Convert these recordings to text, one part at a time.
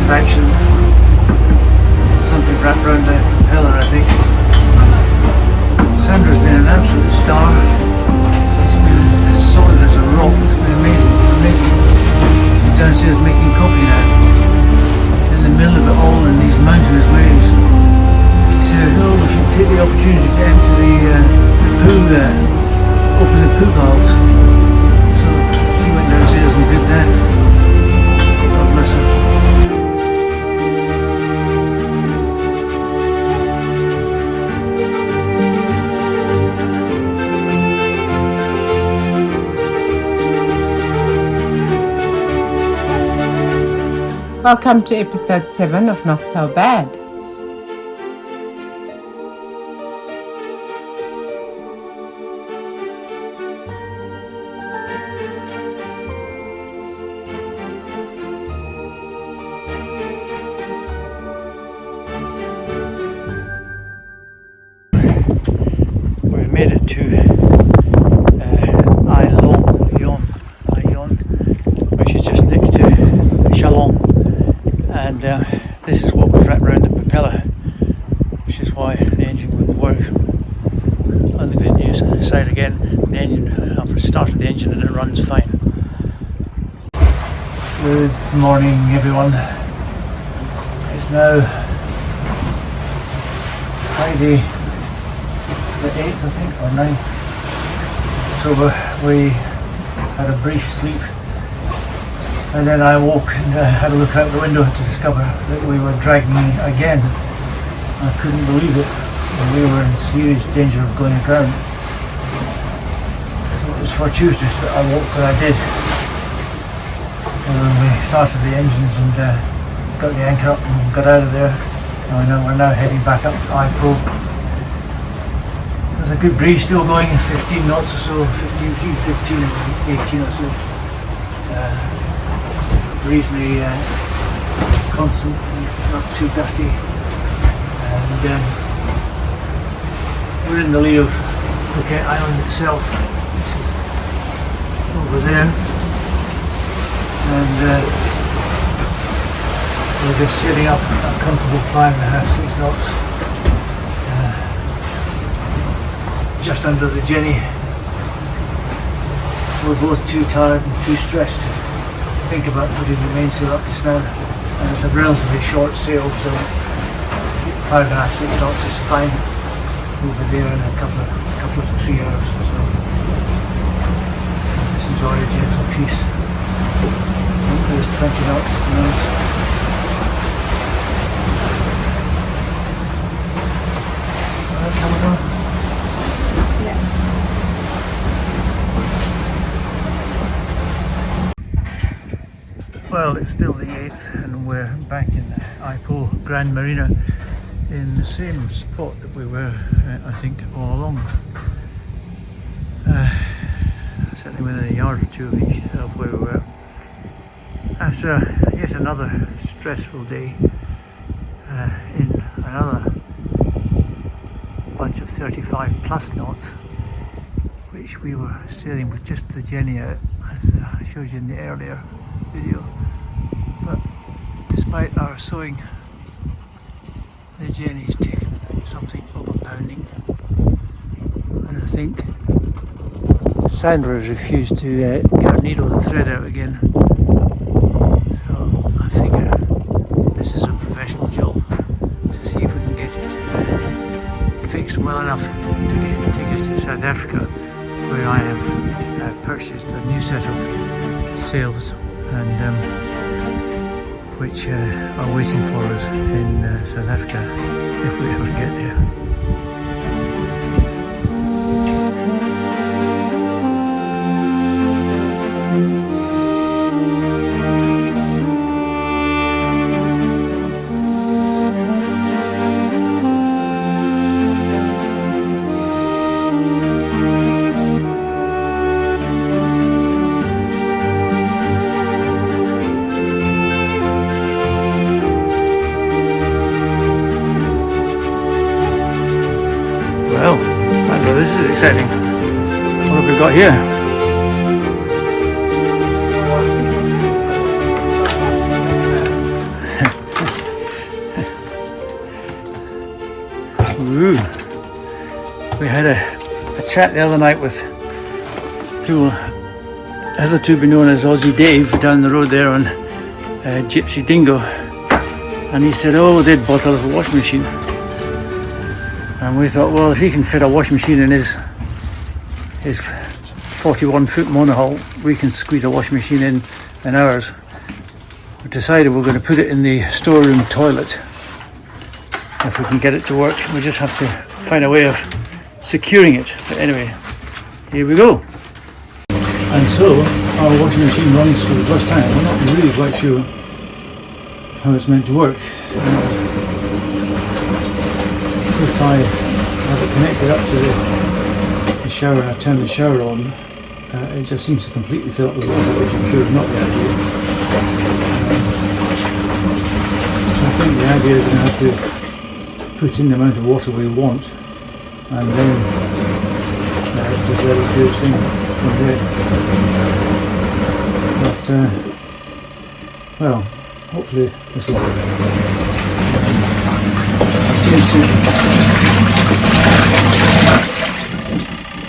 of action. Something wrapped around the propeller, I think. Sandra's been an absolute star. She's been as solid as a rock. It's been amazing. She's downstairs making coffee now, in the middle of it all in these mountainous waves. She said, "Oh, we should take the opportunity to empty the poo, open the poo valves." So she went downstairs and did that. God bless her. Welcome to episode 7 of Not So Bad. We've made it to Ayllon, which is just next to Chalon, and this is what was wrapped around the propeller, which is why the engine wouldn't work. On the good news side again, the engine, I've started the engine and it runs fine. Good morning everyone. It's now Friday the 8th, I think, or 9th October. We had a brief sleep and then I woke and had a look out the window to discover that we were dragging again. I couldn't believe it. We were in serious danger of going aground. So it was fortuitous that I woke when I did. And we started the engines and got the anchor up and got out of there. And we're now heading back up to Ipoh. There's a good breeze still going, 15 knots or so, 15, 18 or so. Reasonably constant, not too gusty. And we're in the lee of Phuket Island itself, which is over there. And we're just setting up a comfortable 5.5, 6 knots. Just under the Jenny. We're both too tired and too stressed to think about putting the mainsail up just now. And it's a relatively short sail, so 5.5, 6 knots is fine. We'll be there in a couple of 3 hours or so. Just enjoy a gentle peace. Hopefully it's 20 knots. Nice. Alright, coming on. Well, it's still the 8th and we're back in Ipoh Grand Marina in the same spot that we were, I think, all along. Certainly within a yard or two of each of where we were. After yet another stressful day in another bunch of 35 plus knots, which we were sailing with just the Jenny out, as I showed you in the earlier video. But despite our sewing, the Jenny's taken something of a pounding, and I think Sandra has refused to get her needle and thread out again. So I figure this is a professional job to see if we can get it fixed well enough to take us to South Africa, where I have purchased a new set of sails and which are waiting for us in South Africa if we ever get there. Well, this is exciting. What have we got here? chat the other night with who will hitherto be known as Aussie Dave down the road there on Gypsy Dingo, and he said, oh, they'd bought a little washing machine, and we thought, well, if he can fit a washing machine in his 41-foot monohull, we can squeeze a washing machine in ours. We decided we're going to put it in the storeroom toilet if we can get it to work. We just have to find a way of securing it. But anyway, here we go. And so our washing machine runs for the first time. We're not really quite sure how it's meant to work. If I have it connected up to the shower and I turn the shower on, it just seems to completely fill up with water, which I'm sure is not the idea. I think the idea is we're going to have to put in the amount of water we want and then just let it do its thing from there. But, well, hopefully this will work.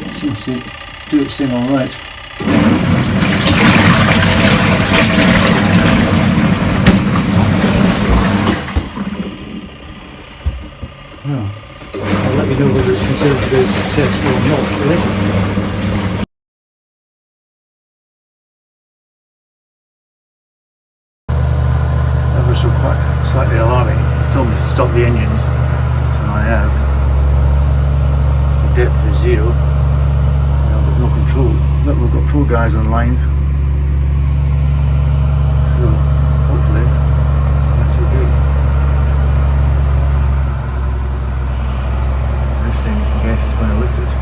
It seems to do its thing all right. Well, I'll let you know whether it's considered to be a success or not later. That was so quite slightly alarming. He told me to stop the engines, so I have. The depth is 0. I've got no control. Look, we've got 4 guys on lines, so hopefully that's okay. This thing, I guess, is going to lift us.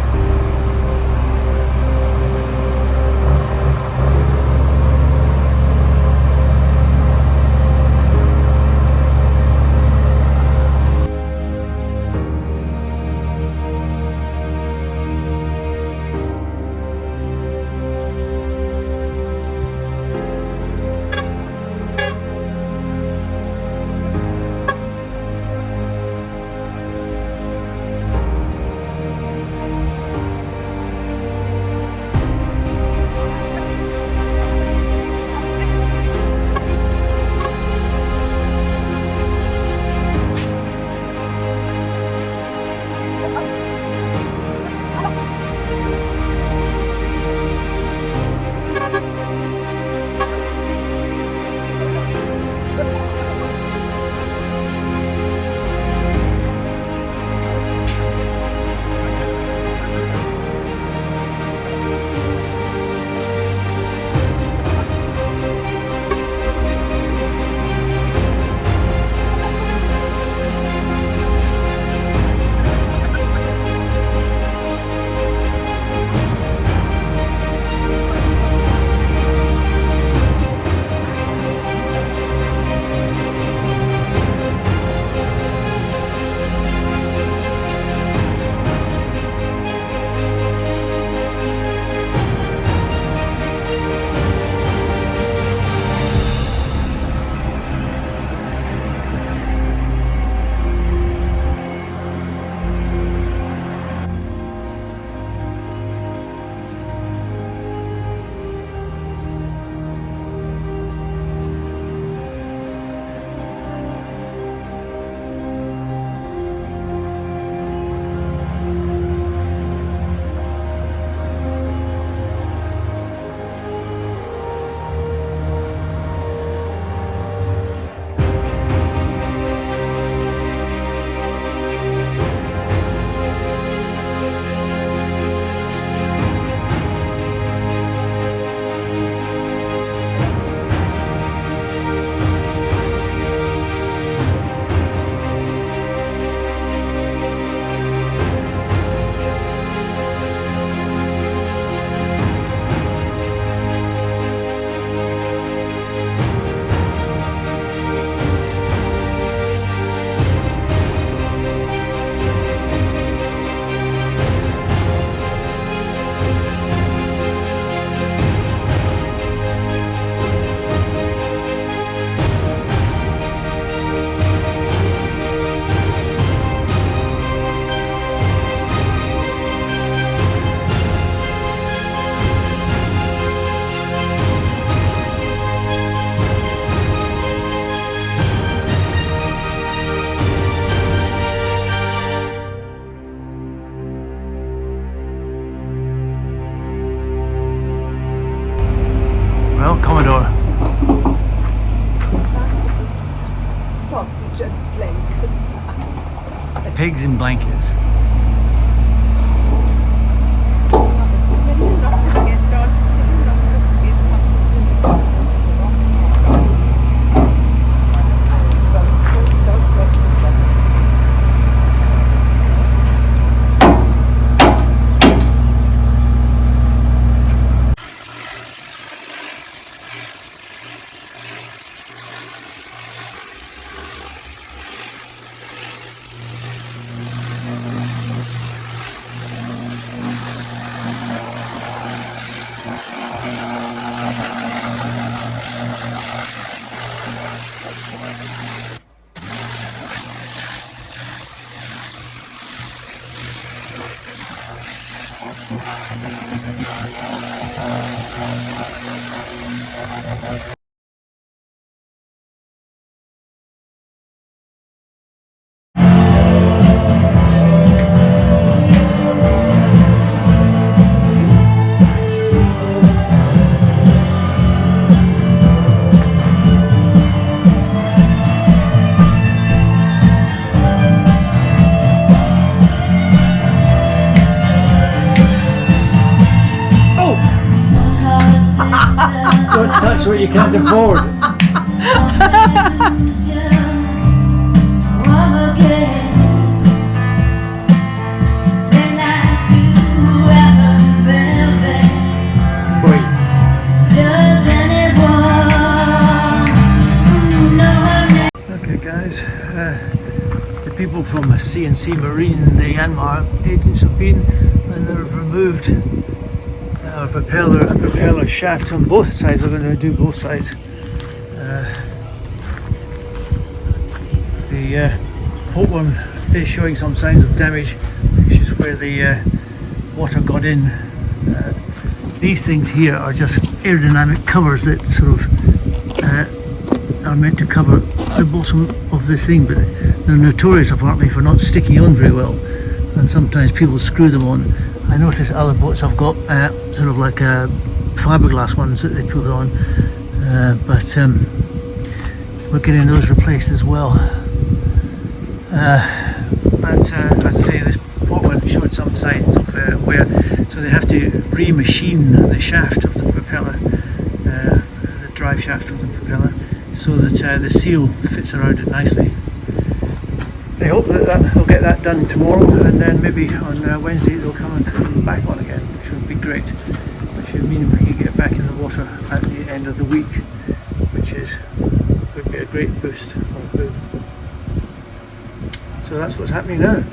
sausage and blankets. Pigs in blankets. Men you're not going to get done. You're not going to get something to Don't touch what you can't afford. Okay guys, the people from CNC Marine, the Yanmar agents, have been and they've removed our propeller and propeller shaft on both sides. They're going to do both sides. The port one is showing some signs of damage, which is where the water got in. These things here are just aerodynamic covers that sort of are meant to cover the bottom of the thing, but they're notorious apparently for not sticking on very well, and sometimes people screw them on. I notice other boats have got sort of like fiberglass ones that they put on, but we're getting those replaced as well. But as I say, this port one showed some signs of wear, so they have to remachine the shaft of the propeller, the drive shaft of the propeller, so that the seal fits around it nicely. I hope that they'll get that done tomorrow, and then maybe on Wednesday they'll come and fit them back on again, which would be great. Which would mean we can get back in the water at the end of the week, which would be a great boost or boom. So that's what's happening now.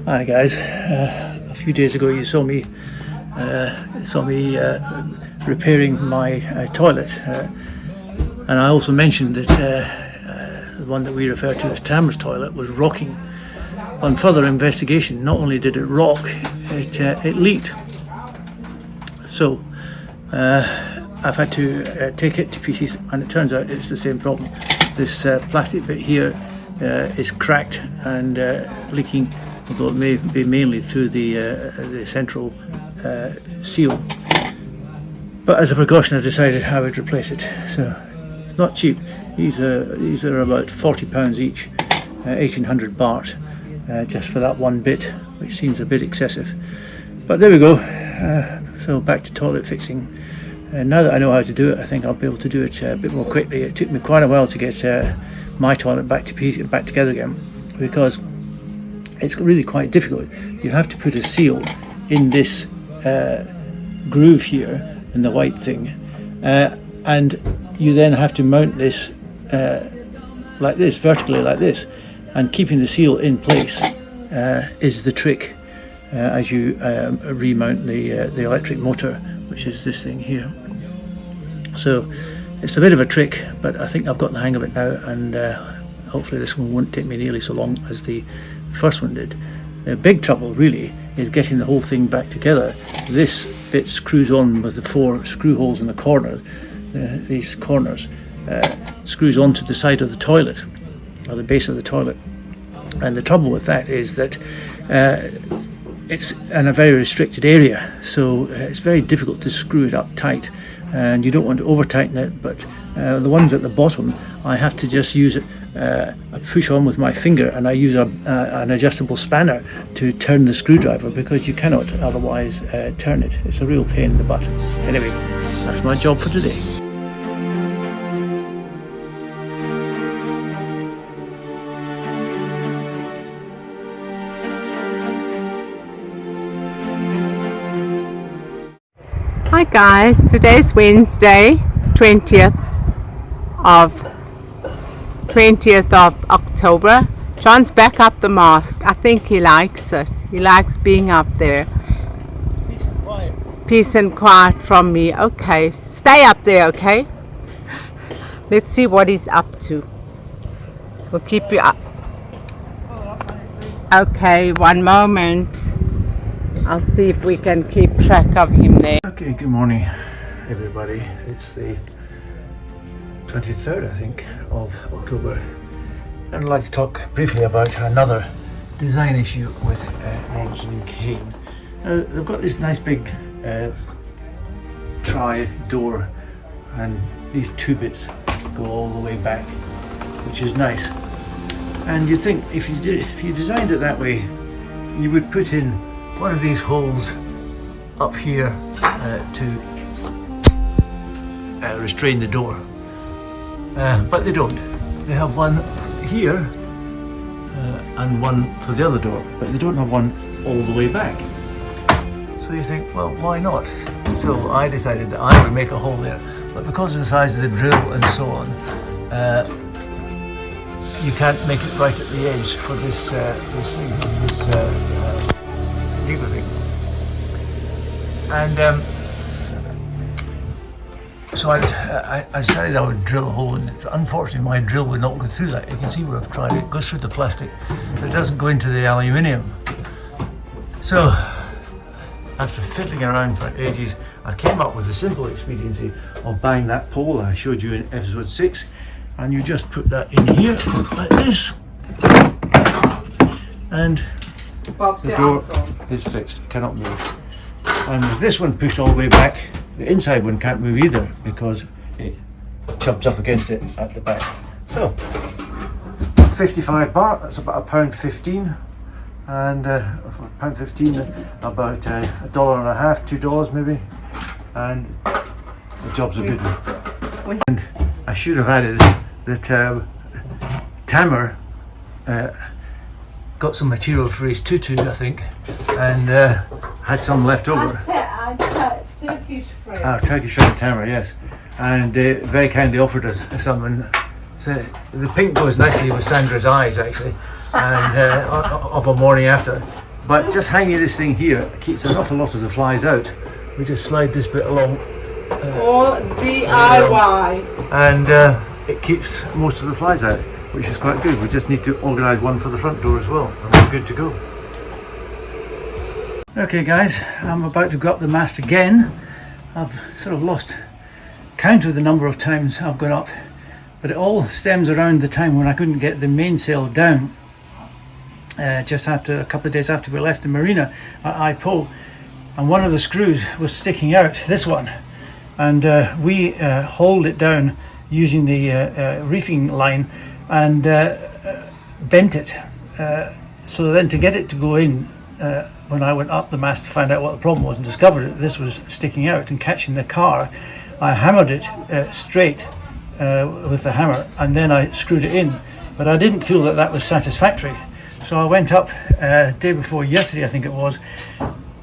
Hi guys, a few days ago you saw me repairing my toilet, and I also mentioned that the one that we refer to as Tamara's toilet was rocking. On further investigation, not only did it rock, it leaked. So I've had to take it to pieces, and it turns out it's the same problem. This plastic bit here is cracked and leaking, although it may be mainly through the central seal. But as a precaution, I decided I would replace it. So it's not cheap. These are about £40 each, 1800 baht, just for that one bit, which seems a bit excessive. But there we go. So back to toilet fixing. Now that I know how to do it, I think I'll be able to do it a bit more quickly. It took me quite a while to get my toilet back together again, because it's really quite difficult. You have to put a seal in this groove here in the white thing, and you then have to mount this like this, vertically like this, and keeping the seal in place is the trick as you remount the electric motor, which is this thing here. So it's a bit of a trick, but I think I've got the hang of it now, and hopefully this one won't take me nearly so long as the first one did. The big trouble really is getting the whole thing back together. This bit screws on with the 4 screw holes in the corner. These corners screws onto the side of the toilet, or the base of the toilet. And the trouble with that is that it's in a very restricted area, so it's very difficult to screw it up tight, and you don't want to over tighten it. But the ones at the bottom, I have to just use it. I push on with my finger, and I use an adjustable spanner to turn the screwdriver, because you cannot otherwise turn it. It's a real pain in the butt. Anyway, that's my job for today. Hi guys, today's Wednesday, 20th of October. John's back up the mast. I think he likes it. He likes being up there. Peace and quiet. Peace and quiet from me. Okay, stay up there, okay? Let's see what he's up to. We'll keep you up. Okay, one moment. I'll see if we can keep track of him there. Okay, good morning everybody. It's the 23rd, I think, of October, and I'd like to talk briefly about another design issue with Robertson and Kane. They've got this nice big tri-door, and these two bits go all the way back, which is nice. And you think if you designed it that way, you would put in one of these holes up here to restrain the door, but they don't. They have one here and one for the other door, but they don't have one all the way back. So you think, well, why not? So I decided that I would make a hole there, but because of the size of the drill and so on, you can't make it right at the edge for this lever thing. And so I decided I would drill a hole in it. Unfortunately, my drill would not go through that. You can see where I've tried it. It goes through the plastic, but it doesn't go into the aluminium. So after fiddling around for ages, I came up with the simple expediency of buying that pole I showed you in episode 6, and you just put that in here like this, and the door is fixed. It cannot move. And with this one pushed all the way back, the inside one can't move either because it chubs up against it at the back. So 55 baht, that's about £1.15, and for £1.15 about $1.50, $2 maybe, and the job's a good one. And I should have added that Tamer got some material for his tutu, I think, and had some left over. Turkish friend. Our Turkish friend Tamer, yes, and very kindly offered us some. And so the pink goes nicely with Sandra's eyes, actually, and of a morning after. But just hanging this thing here keeps an awful lot of the flies out. We just slide this bit along. Or DIY. And it keeps most of the flies out, which is quite good. We just need to organise one for the front door as well, and we're good to go. Okay guys, I'm about to go up the mast again. I've sort of lost count of the number of times I've gone up, but it all stems around the time when I couldn't get the mainsail down. Just after a couple of days after we left the marina at Ipoh, and one of the screws was sticking out, this one, and we hauled it down using the reefing line and bent it. So then to get it to go in, when I went up the mast to find out what the problem was and discovered that this was sticking out and catching the car, I hammered it straight with the hammer, and then I screwed it in, but I didn't feel that that was satisfactory. So I went up day before yesterday, I think it was,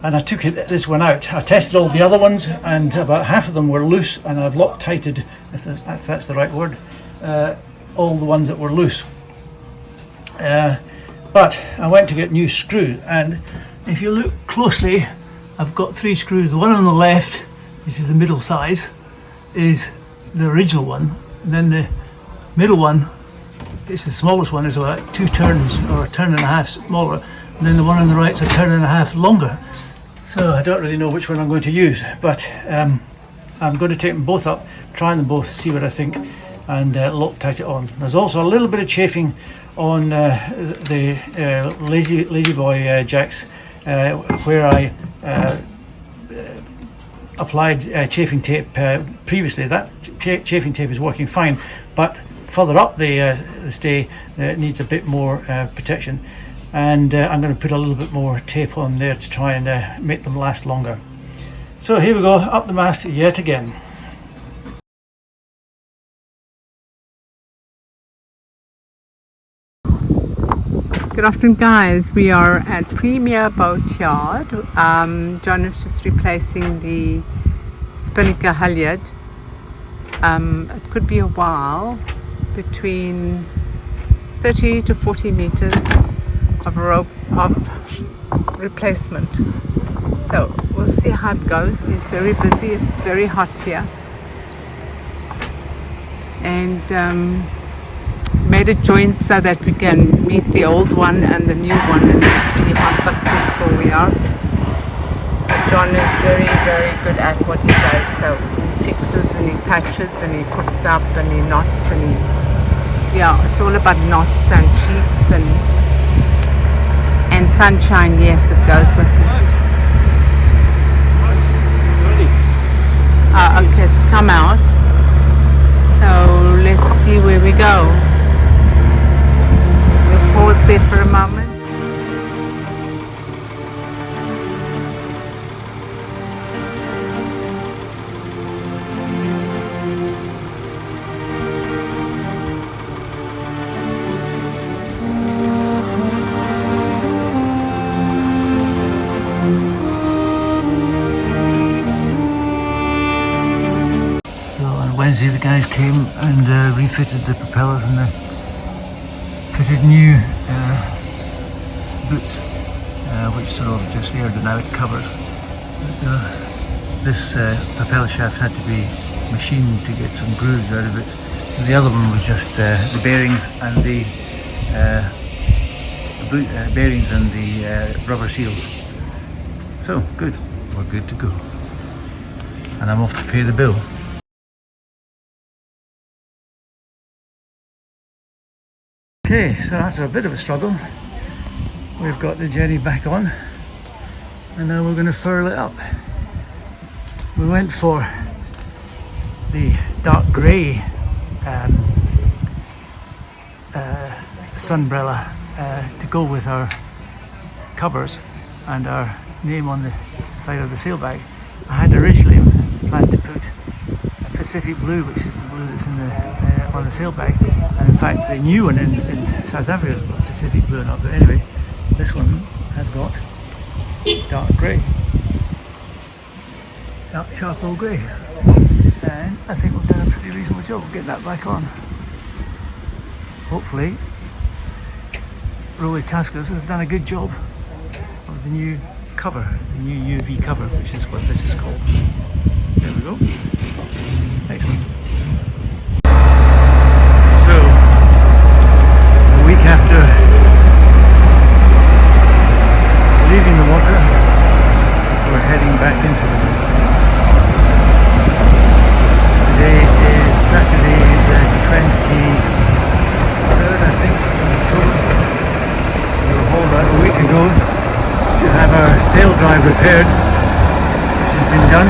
and I took this one out. I tested all the other ones, and about half of them were loose, and I've Loctited, if that's the right word, all the ones that were loose. But I went to get new screws, and if you look closely, I've got 3 screws. The one on the left, this is the middle size, is the original one, and then the middle one, it's the smallest one, is about 2 turns or a turn and a half smaller, and then the one on the right is a turn and a half longer. So I don't really know which one I'm going to use, but I'm going to take them both up, try them both, see what I think, and Loctite it on. There's also a little bit of chafing on the Lazy Boy jacks where I applied chafing tape previously. That chafing tape is working fine, but further up the stay it needs a bit more protection, and I'm going to put a little bit more tape on there to try and make them last longer. So here we go, up the mast yet again. Good afternoon, guys. We are at Premier Boatyard. John is just replacing the spinnaker halyard. It could be a while, between 30 to 40 meters of rope of replacement. So we'll see how it goes. He's very busy. It's very hot here, and made a joint so that we can meet the old one and the new one and see how successful we are. John is very, very good at what he does. So he fixes and he patches and he puts up and he knots and he, yeah, it's all about knots and sheets and sunshine. Yes, it goes with it. Okay, it's come out. So let's see where we go. We'll pause there for a moment. Wednesday the guys came and refitted the propellers and fitted new boots, which sort of just aerodynamic covers. But, this propeller shaft had to be machined to get some grooves out of it. And the other one was just the bearings and the bearings and the rubber seals. So good, we're good to go. And I'm off to pay the bill. Okay, so after a bit of a struggle, we've got the Jenny back on, and now we're going to furl it up. We went for the dark grey sunbrella to go with our covers and our name on the side of the sail bag. I had originally planned to put a Pacific Blue, which is the blue that's in the on the sail bag, and in fact the new one in South Africa has got Pacific Blue not, but anyway this one has got dark grey, dark charcoal grey, and I think we've done a pretty reasonable job of getting that back on. Hopefully Rowie Taskus has done a good job of the new cover, the new UV cover, which is what this is called. There we go. Excellent. So, a week after leaving the water, we're heading back into the water. Today is Saturday the 23rd, I think, of October. We were hauled out a week ago to have our sail drive repaired, which has been done.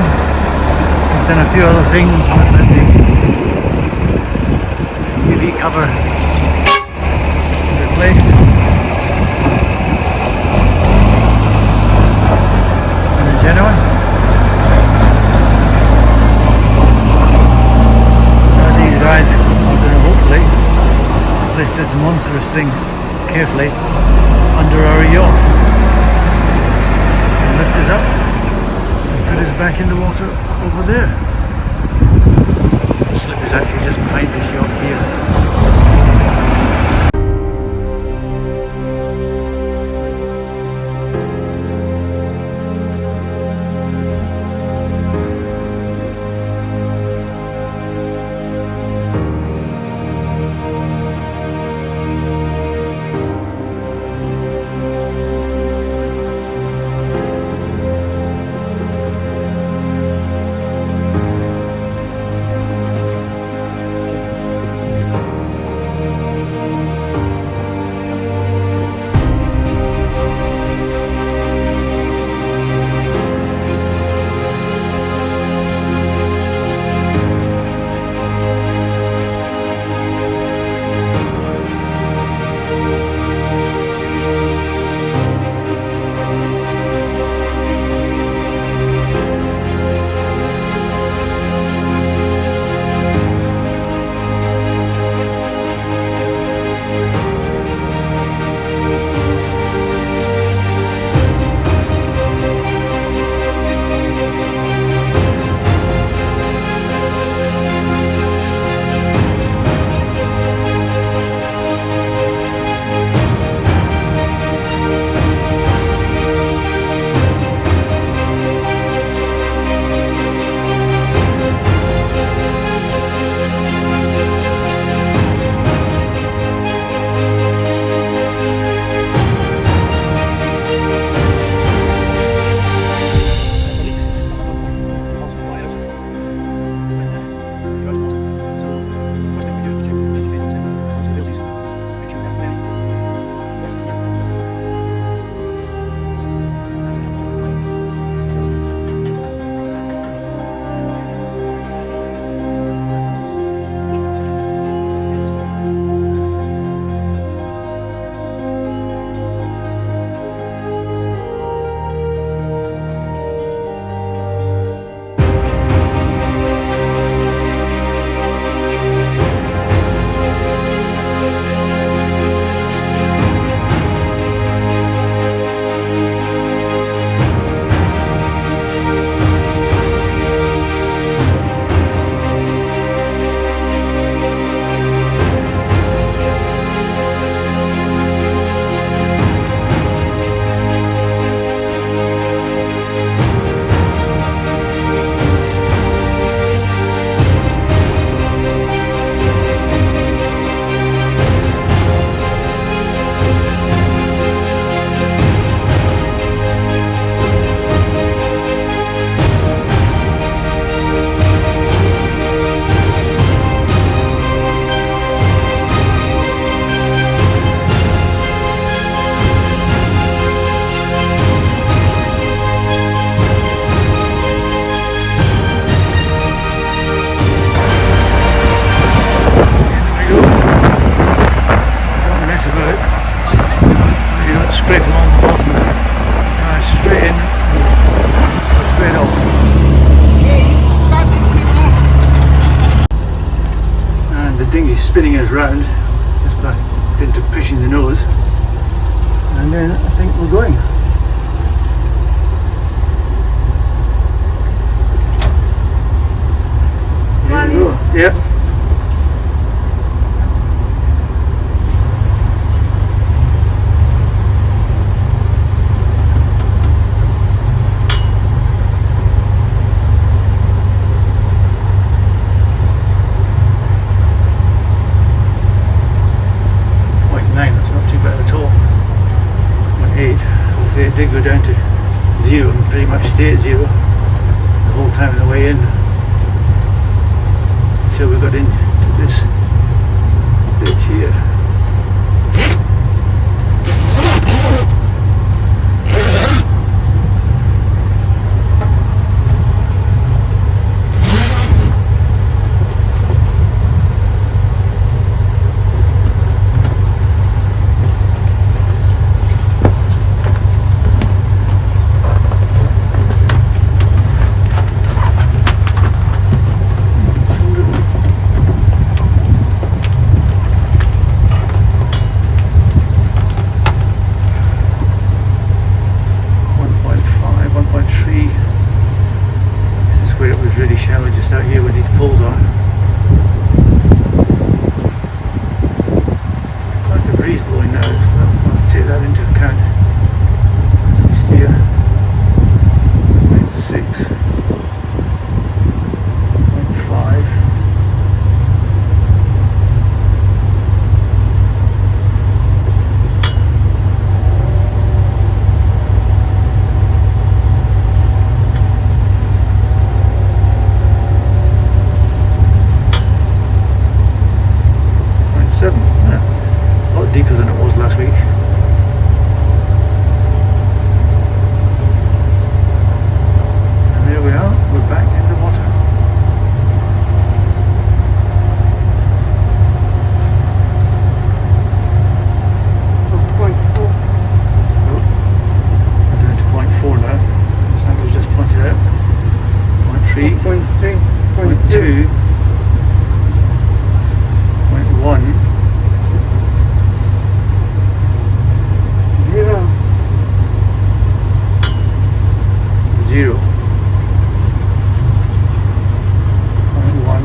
We've done a few other things, we've had the UV cover replaced, and the Genoa. Now these guys are going to hopefully place this monstrous thing carefully under our yacht, lift us up and put us back in the water over there. The slip is actually just behind this yacht here. spinning us round just by dint of pushing the nose, and then I think we're going. Here we go. Yep. It did go down to 0 and pretty much stay at 0 the whole time on the way in until we got into this bit here. Just out here where these poles are. Quite a breeze blowing now, so we'll have to take that into account as we steer. 0.6, 0.5. Deeper than it was last week. And there we are, we're back in the water. .4. Oh, we're down to 0.4 now. Sanders just pointed out. 0.3, 0.3, 0.2, 0.1. 0. 0. 0.1.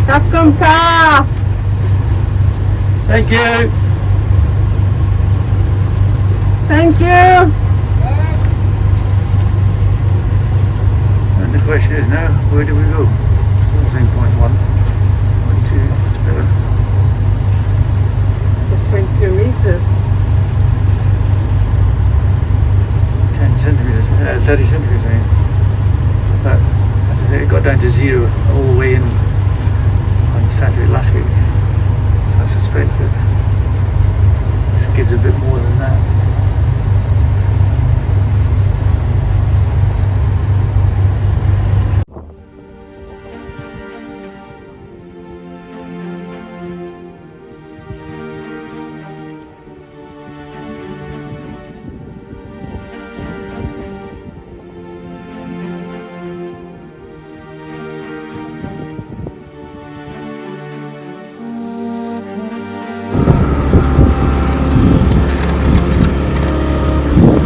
Kapkumka! Thank you. Thank you. And the question is now, where do we go? Still saying 0.1, 0.2, that's better. 0.2 meters. 10 centimeters, 30 centimeters, I mean. But as I say, it got down to 0 all the way in on Saturday last week. So I suspect that this gives a bit more than that.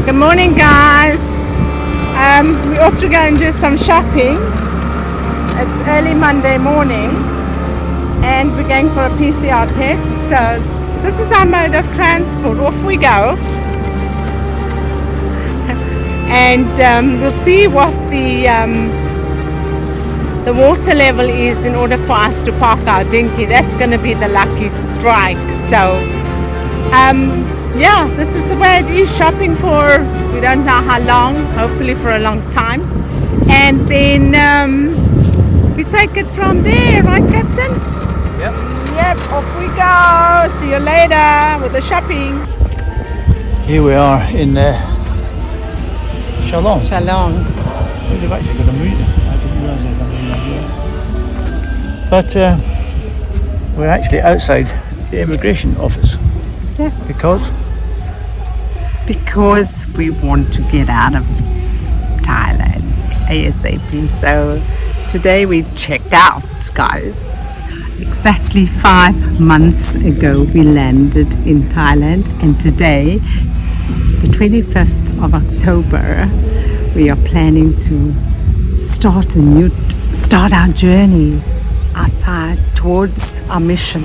Good morning, guys. We're off to go and do some shopping. It's early Monday morning and we're going for a PCR test. So this is our mode of transport. Off we go. And we'll see what the water level is in order for us to park our dinghy. That's going to be the lucky strike. So yeah, this is the way it is. Shopping for, we don't know how long, hopefully for a long time. And then we take it from there, right, Captain? Yep. Yep, off we go. See you later with the shopping. Here we are in Chalon. Shalom. They've actually got a moon. I didn't realise they had that here. But we're actually outside the immigration office. Yeah. Because we want to get out of Thailand ASAP. So today we checked out, guys. Exactly 5 months ago we landed in Thailand, and today, the 25th of October, we are planning to start our journey outside towards our mission.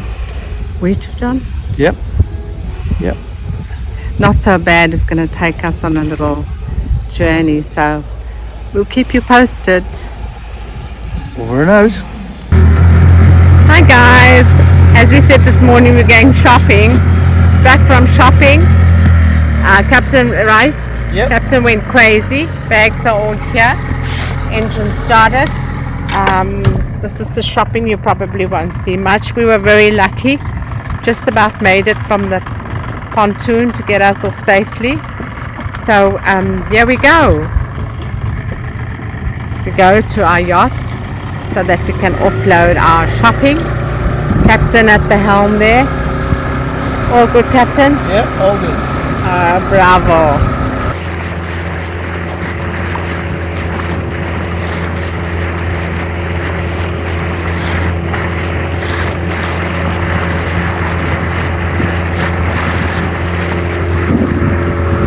Where to, John? Yep. Not so bad. It's going to take us on a little journey, so we'll keep you posted. Over and out. Hi guys, as we said this morning, we're going shopping. Back from shopping. Captain, right? Yep. Captain went crazy. Bags are all here. Engine started. This is the shopping. You probably won't see much. We were very lucky. Just about made it from the pontoon to get us off safely. So here we go. We go to our yacht so that we can offload our shopping. Captain at the helm there. All good, Captain? Yep, all good. Bravo.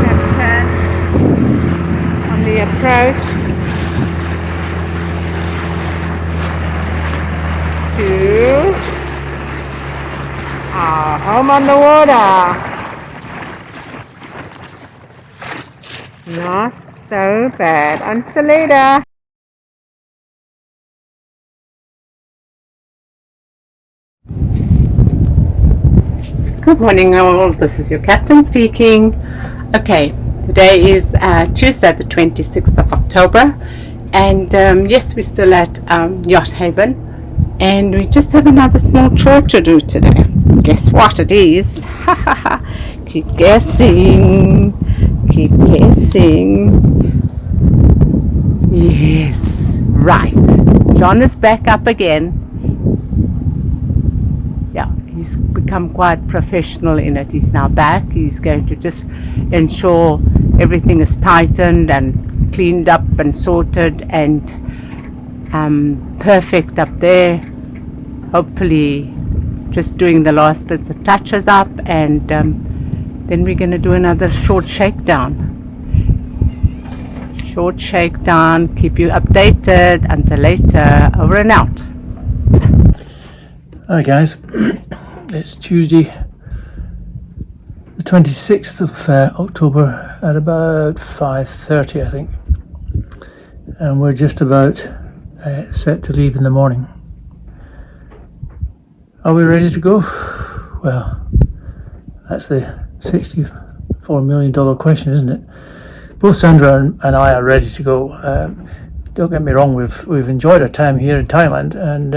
Captain on the approach to our home on the water. Not so bad. Until later. Good morning all. This is your captain speaking. Okay, today is Tuesday the 26th of October, and yes, we're still at Yacht Haven. And we just have another small chore to do today. Guess what it is? Keep guessing. Keep guessing. Yes, right. John is back up again. Yeah, he's become quite professional in it. He's now back. He's going to just ensure everything is tightened and cleaned up and sorted and perfect up there. Hopefully just doing the last bits of touches up, and then we're going to do another short shakedown. Keep you updated. Until later. Over and out. Hi guys, it's Tuesday the 26th of October at about 5:30 I think, and we're just about set to leave in the morning. Are we ready to go? Well, that's the $64 million question, isn't it? Both Sandra and I are ready to go. Don't get me wrong, we've enjoyed our time here in Thailand, and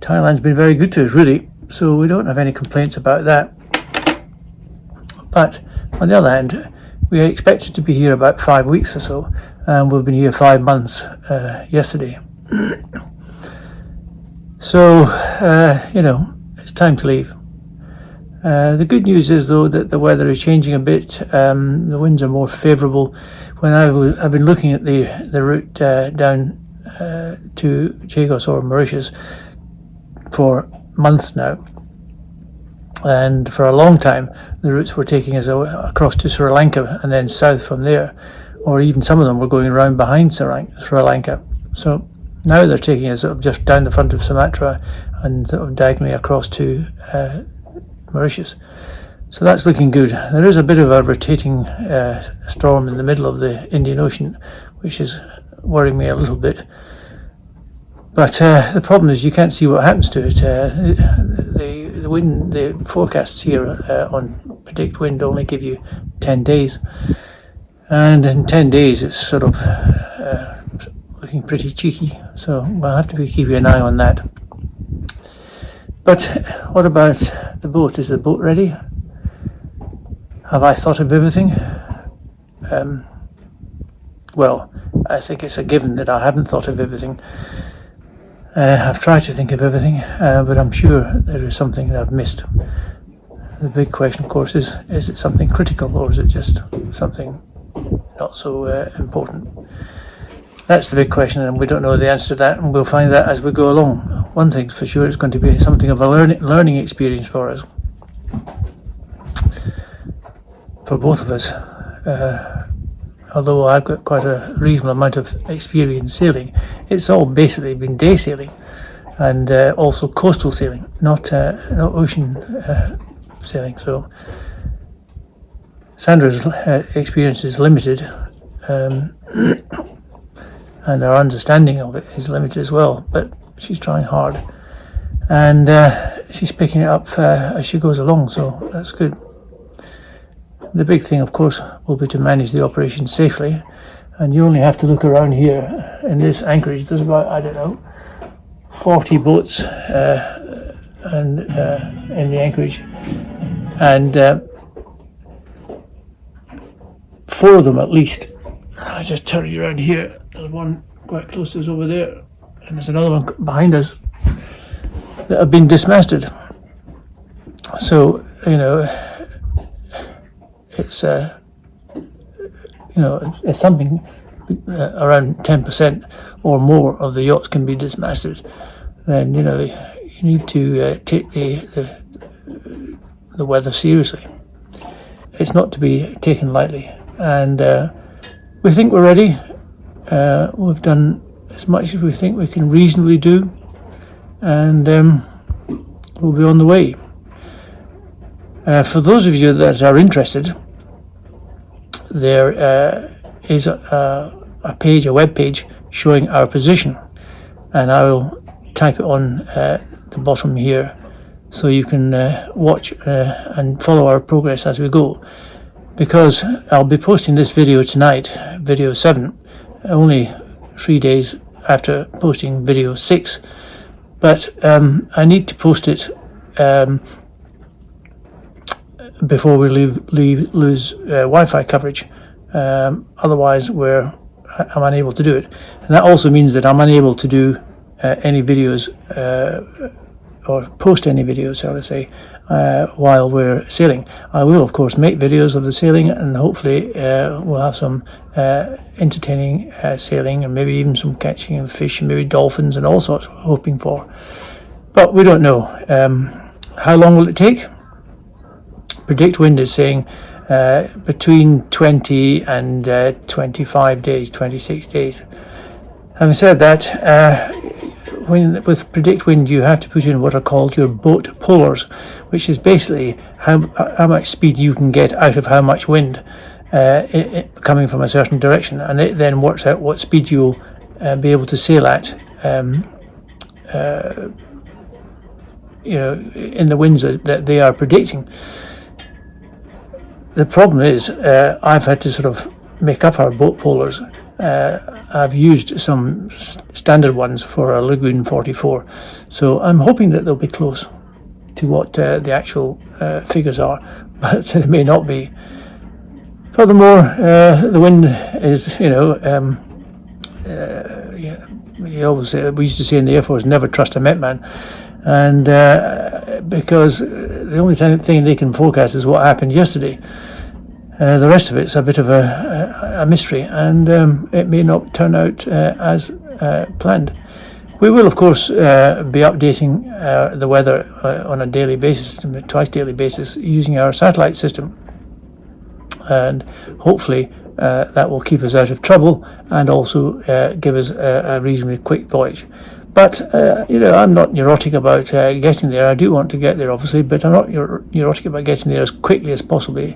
Thailand's been very good to us, really, so we don't have any complaints about that. But on the other hand, we expected to be here about 5 weeks or so, and we've been here 5 months yesterday. So, it's time to leave. The good news is, though, that the weather is changing a bit. The winds are more favourable. When I've been looking at the route down to Chagos or Mauritius for months now, and for a long time the routes were taking us across to Sri Lanka and then south from there, or even some of them were going around behind Sri Lanka. So now they're taking us sort of just down the front of Sumatra and sort of diagonally across to Mauritius. So that's looking good. There is a bit of a rotating storm in the middle of the Indian Ocean, which is worrying me a little bit. But the problem is you can't see what happens to it. The wind, the forecasts here on Predict Wind only give you 10 days. And in 10 days it's sort of looking pretty cheeky. So we'll have to be keeping an eye on that. But what about the boat? Is the boat ready? Have I thought of everything? Well, I think it's a given that I haven't thought of everything. I've tried to think of everything, but I'm sure there is something that I've missed. The big question, of course, is it something critical, or is it just something not so important? That's the big question, and we don't know the answer to that, and we'll find that as we go along. One thing's for sure, it's going to be something of a learning experience for us, for both of us. Although I've got quite a reasonable amount of experience sailing, it's all basically been day sailing, and also coastal sailing, not ocean sailing. So Sandra's experience is limited, and our understanding of it is limited as well, but she's trying hard, and she's picking it up as she goes along, so that's good. The big thing, of course, will be to manage the operation safely, and you only have to look around here in this anchorage. There's about, I don't know, 40 boats and in the anchorage, and 4 of them at least. I'll just turn you around here. There's one quite close to us over there, and there's another one behind us that have been dismasted. So, it's it's something around 10% or more of the yachts can be dismasted. Then you need to take the weather seriously. It's not to be taken lightly, and we think we're ready. We've done as much as we think we can reasonably do, and we'll be on the way. For those of you that are interested, there is a web page showing our position, and I will type it on the bottom here, so you can watch and follow our progress as we go. Because I'll be posting this video tonight, video 7, only 3 days after posting video 6, but I need to post it before we lose Wi-Fi coverage. Otherwise I'm unable to do it, and that also means that I'm unable to do any videos or post any videos, shall I say, while we're sailing. I will, of course, make videos of the sailing, and hopefully we'll have some entertaining sailing, and maybe even some catching of fish, and maybe dolphins and all sorts we're hoping for. But we don't know. How long will it take? Predict Wind is saying between 20 and 25 days, 26 days. Having said that, with Predict Wind you have to put in what are called your boat polars, which is basically how much speed you can get out of how much wind coming from a certain direction, and it then works out what speed you'll be able to sail at in the winds that they are predicting. The problem is I've had to sort of make up our boat polars. I've used some standard ones for a Lagoon 44, so I'm hoping that they'll be close to what the actual figures are, but they may not be. Furthermore, the wind is, we always say, we used to say in the Air Force, never trust a Met man, and because the only thing they can forecast is what happened yesterday. The rest of it's a bit of a mystery, and it may not turn out as planned. We will, of course, be updating the weather on a daily basis, twice daily basis, using our satellite system, and hopefully that will keep us out of trouble and also give us a reasonably quick voyage. But I'm not neurotic about getting there. I do want to get there, obviously, but I'm not neurotic about getting there as quickly as possible.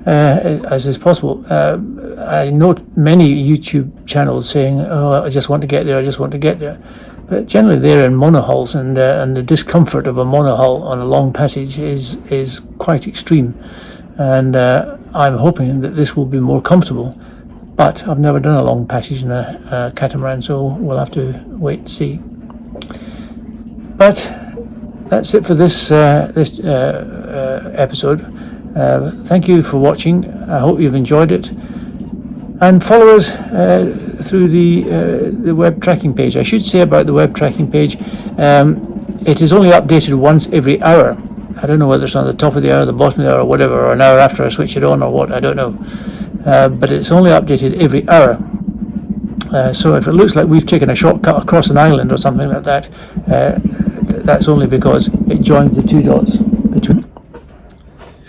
As is possible. I note many YouTube channels saying, "Oh, I just want to get there. I just want to get there," but generally they're in monohulls, and the discomfort of a monohull on a long passage is quite extreme. And I'm hoping that this will be more comfortable. But I've never done a long passage in a catamaran, so we'll have to wait and see. But that's it for this episode. Thank you for watching. I hope you've enjoyed it, and follow us through the web tracking page. I should say about the web tracking page, it is only updated once every hour. I don't know whether it's on the top of the hour, the bottom of the hour, or whatever, or an hour after I switch it on, or what, I don't know, but it's only updated every hour, So if it looks like we've taken a shortcut across an island or something like that, that's only because it joins the 2 dots between.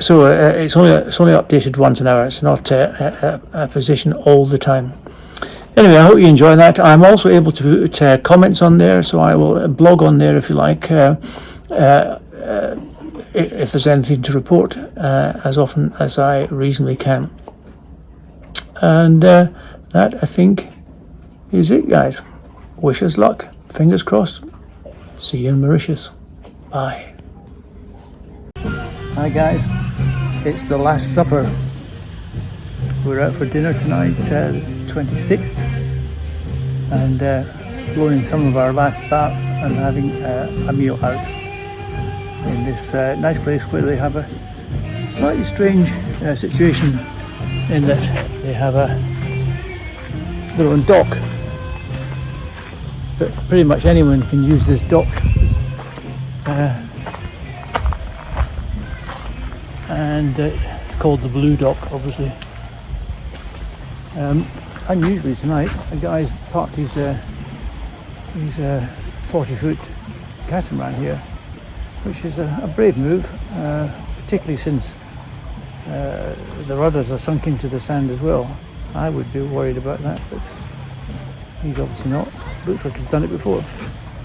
So it's only updated once an hour. It's not a position all the time. Anyway, I hope you enjoy that. I'm also able to put comments on there, so I will blog on there if you like, if there's anything to report, as often as I reasonably can. And that, I think, is it, guys. Wish us luck. Fingers crossed. See you in Mauritius. Bye. Hi guys, it's the Last Supper. We're out for dinner tonight, 26th, and blowing some of our last baths and having a meal out in this nice place where they have a slightly strange situation in that they have their own dock, but pretty much anyone can use this dock. And it's called the Blue Dock, obviously. Unusually tonight, a guy's parked his 40-foot catamaran here, which is a brave move, particularly since the rudders are sunk into the sand as well. I would be worried about that, but he's obviously not. Looks like he's done it before.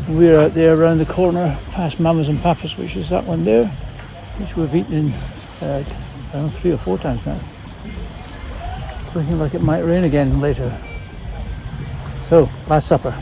We're out there around the corner past Mamas and Papas, which is that one there, which we've eaten in around 3 or 4 times now. Looking like it might rain again later. So, Last Supper.